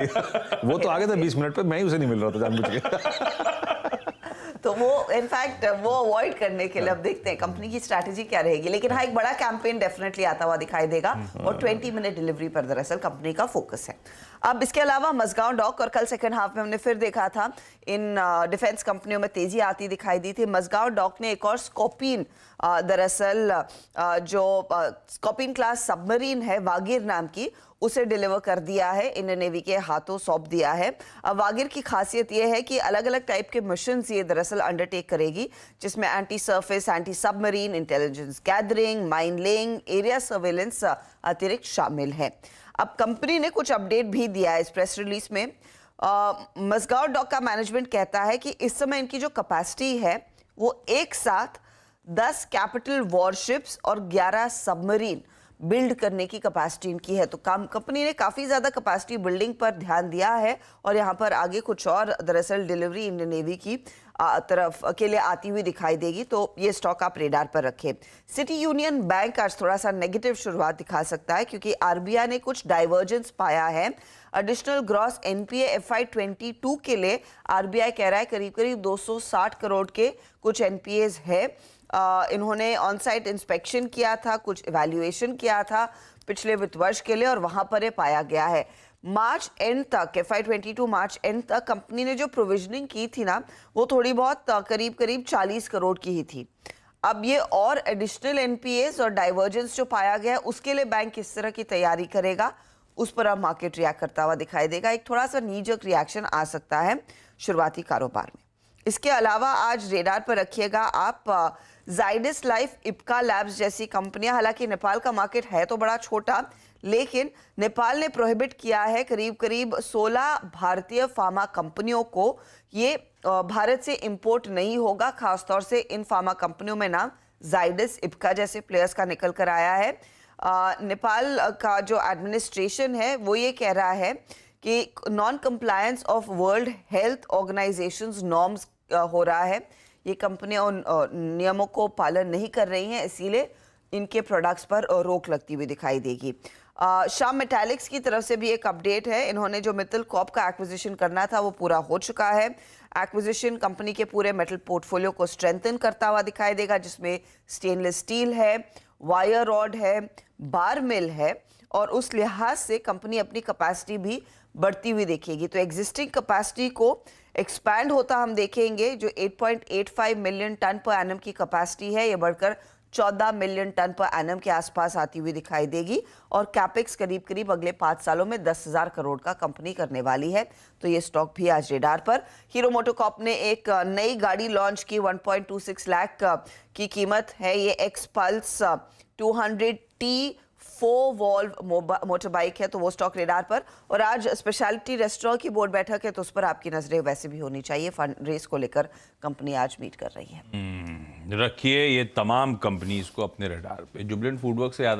वो तो आ गया था 20 मिनट पे, मैं ही उसे नहीं मिल रहा था जानबूझ के। तो वो इनफैक्ट वो अवॉइड करने के लिए अब देखते हैं कंपनी की स्ट्रैटेजी क्या रहेगी। लेकिन हाँ, एक बड़ा कैंपेन डेफिनेटली आता हुआ दिखाई देगा और 20 मिनट डिलीवरी पर दरअसल कंपनी का फोकस है। अब इसके अलावा मजगांव डॉक, और कल सेकंड हाफ में हमने फिर देखा था इन डिफेंस कंपनियों में तेजी आती दिखाई दी थी। मजगांव डॉक ने एक और स्कॉर्पियन, दरअसल जो स्कॉर्पियन क्लास सबमरीन है वागिर नाम की, उसे डिलीवर कर दिया है, इंडियन नेवी के हाथों सौंप दिया है। वागिर की खासियत यह है कि अलग अलग टाइप के मिशन ये दरअसल अंडरटेक करेगी, जिसमें anti surface, anti submarine, intelligence gathering, mine laying, area surveillance अतिरिक्त शामिल है। अब कंपनी ने कुछ अपडेट भी दिया है इस प्रेस रिलीज में। मजगांव डॉक का मैनेजमेंट कहता है कि इस समय इनकी जो कैपेसिटी है वो एक साथ 10 कैपिटल वॉरशिप्स और 11 सबमरीन बिल्ड करने की कैपेसिटी इनकी है। तो कंपनी ने काफ़ी ज़्यादा कैपेसिटी बिल्डिंग पर ध्यान दिया है और यहाँ पर आगे कुछ और दरअसल डिलीवरी इंडियन नेवी की तरफ के लिए आती हुई दिखाई देगी। तो ये स्टॉक आप रेडार पर रखें। सिटी यूनियन बैंक आज थोड़ा सा नेगेटिव शुरुआत दिखा सकता है क्योंकि आरबीआई ने कुछ डाइवर्जेंस पाया है। एडिशनल ग्रॉस एनपीए FY22 के लिए आरबीआई कह रहा है करीब करीब 260 करोड़ के कुछ एनपीएज है। इन्होंने ऑन साइट इंस्पेक्शन किया था, कुछ इवैल्यूएशन किया था पिछले वित्त वर्ष के लिए और वहां पर ये पाया गया है। मार्च एंड तक, FY22 मार्च एंड तक कंपनी ने जो प्रोविजनिंग की थी ना, वो थोड़ी बहुत करीब करीब 40 करोड़ की ही थी। अब ये और एडिशनल एनपीएस और डाइवर्जेंस जो पाया गया है उसके लिए बैंक किस तरह की तैयारी करेगा, उस पर अब मार्केट रिएक्ट करता हुआ दिखाई देगा। एक थोड़ा सा नीजक रिएक्शन आ सकता है शुरुआती कारोबार में। इसके अलावा आज रेडार पर रखिएगा आप जाइडस लाइफ, इप्का लैब्स जैसी कंपनियां। हालांकि नेपाल का मार्केट है तो बड़ा छोटा, लेकिन नेपाल ने प्रोहिबिट किया है करीब करीब 16 भारतीय फार्मा कंपनियों को, ये भारत से इंपोर्ट नहीं होगा। खासतौर से इन फार्मा कंपनियों में नाम जाइडस, इप्का जैसे प्लेयर्स का निकल कर आया है। नेपाल का जो एडमिनिस्ट्रेशन है वो ये कह रहा है कि non compliance of world health organisations norms हो रहा है। ये कंपनियां उन नियमों को पालन नहीं कर रही हैं, इसीलिए इनके प्रोडक्ट्स पर रोक लगती हुई दिखाई देगी। श्याम मेटालिक्स की तरफ से भी एक अपडेट है। इन्होंने जो मित्तल कॉर्प का एक्विजिशन करना था वो पूरा हो चुका है। एक्विजिशन कंपनी के पूरे मेटल पोर्टफोलियो को स्ट्रेंथन करता हुआ दिखाई देगा, जिसमें स्टेनलेस स्टील है, वायर रॉड है, बार मिल है और उस लिहाज से कंपनी अपनी कैपेसिटी भी बढ़ती हुई देखेगी। तो एग्जिस्टिंग कैपेसिटी को एक्सपैंड होता हम देखेंगे। जो 8.85 मिलियन टन पर एनम की कैपेसिटी है, ये बढ़कर 14 मिलियन टन पर एनम के आसपास आती हुई दिखाई देगी और कैपेक्स करीब करीब अगले 5 सालों में 10,000 करोड़ का कंपनी करने वाली है। तो ये स्टॉक भी आज रेडार पर। हीरो मोटोकॉर्प ने एक नई गाड़ी लॉन्च की, 1.26 लाख की कीमत है। ये x pulse 200T 4 valve motor bike है, तो वो स्टॉक रेडार पर। और आज स्पेशलिटी रेस्टोरेंट की बोर्ड बैठक है, तो उस पर आपकी नजरें वैसे भी होनी चाहिए। फंड रेस को लेकर कंपनी आज मीट कर रही है। रखिए ये तमाम कंपनीज को अपने रडार पे। जुबिलेंट फूडवर्क से याद